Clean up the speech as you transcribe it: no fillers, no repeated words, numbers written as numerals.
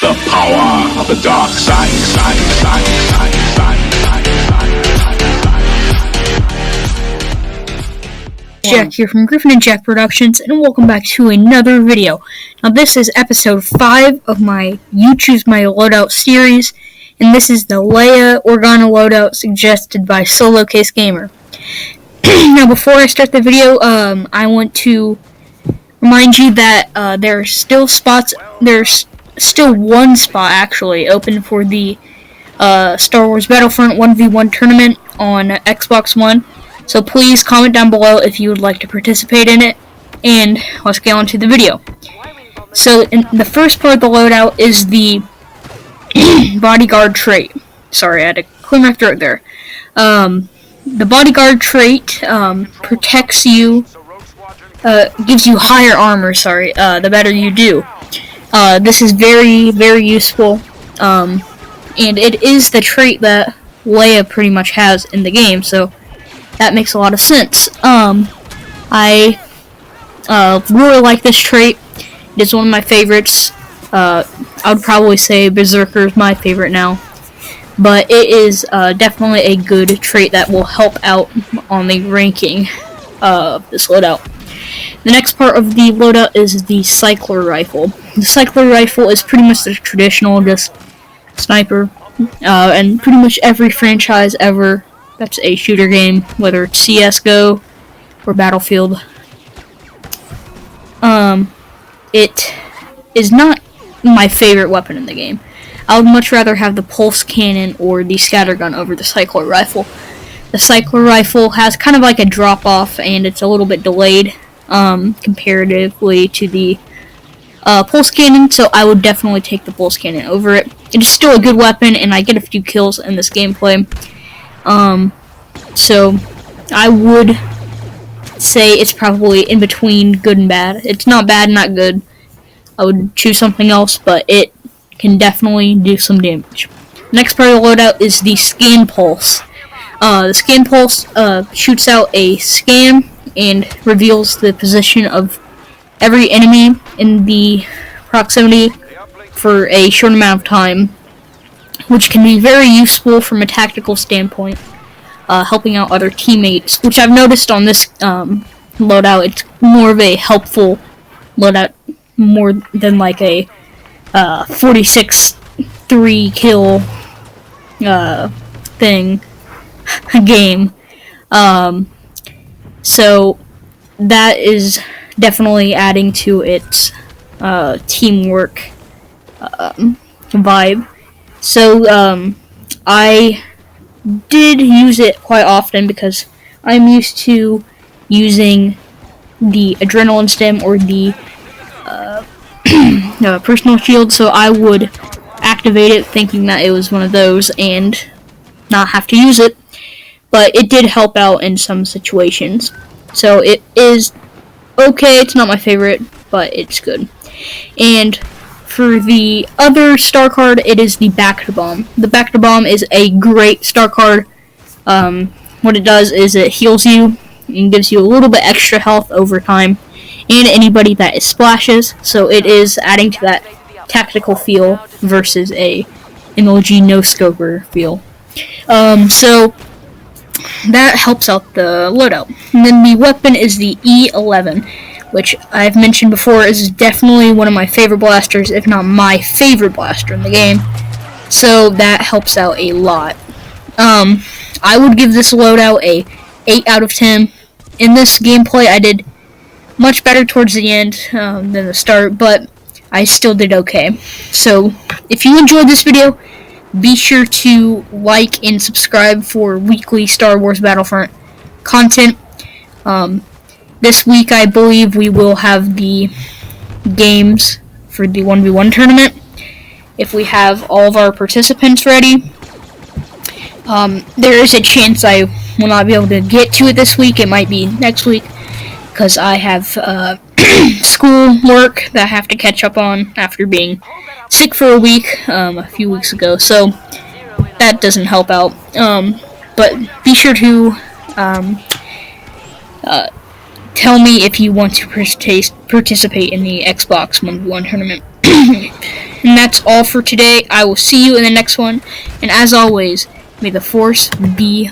The power of the dark side. Jack here from Griffin and Jack Productions, and welcome back to another video. Now this is episode 5 of my You Choose My Loadout series, and this is the Leia Organa loadout suggested by Solo Case Gamer. Now before I start the video, I want to remind you that there's still one spot actually open for the Star Wars Battlefront 1v1 tournament on Xbox One. So please comment down below if you would like to participate in it, and let's get on to the video. So the first part of the loadout is the bodyguard trait. Sorry, I had to clear my throat there. The bodyguard trait protects you, gives you higher armor, the better you do. This is very, very useful, and it is the trait that Leia pretty much has in the game, so that makes a lot of sense. I really like this trait. It is one of my favorites. I would probably say Berserker is my favorite now, but it is definitely a good trait that will help out on the ranking of this loadout. The next part of the loadout is the cycler rifle. The cycler rifle is pretty much the traditional just sniper, and pretty much every franchise ever that's a shooter game, whether it's CSGO or Battlefield. It is not my favorite weapon in the game. I would much rather have the pulse cannon or the scattergun over the cycler rifle. The cycler rifle has kind of like a drop off, and it's a little bit delayed comparatively to the pulse cannon, so I would definitely take the pulse cannon over it. It is still a good weapon, and I get a few kills in this gameplay. So I would say it's probably in between good and bad. It's not bad, not good. I would choose something else, but it can definitely do some damage. Next part of the loadout is the scan pulse. The scan pulse shoots out a scan and reveals the position of every enemy in the proximity for a short amount of time, which can be very useful from a tactical standpoint, helping out other teammates, which I've noticed on this loadout. It's more of a helpful loadout, more than like a 46 3-kill game. So that is definitely adding to its teamwork vibe. So I did use it quite often because I'm used to using the adrenaline stem or the personal shield, so I would activate it thinking that it was one of those and not have to use it, but it did help out in some situations. So it is okay. It's not my favorite, but it's good. And for the other star card, it is the Back to Bomb. The Back to Bomb is a great star card. What it does is it heals you and gives you a little bit extra health over time, and anybody that it splashes, so it is adding to that tactical feel versus a MLG no-scoper feel. So that helps out the loadout. And then the weapon is the E11, which I've mentioned before is definitely one of my favorite blasters, if not my favorite blaster in the game. So that helps out a lot. I would give this loadout a 8 out of 10. In this gameplay, I did much better towards the end than the start, but I still did okay. So if you enjoyed this video, be sure to like and subscribe for weekly Star Wars Battlefront content. This week, I believe we will have the games for the 1v1 tournament, if we have all of our participants ready. There is a chance I will not be able to get to it this week. It might be next week, because I have school work that I have to catch up on after being sick for a week a few weeks ago, so that doesn't help out. But be sure to tell me if you want to participate in the Xbox 1v1 tournament. and that's all for today. I will see you in the next one, and as always, may the Force be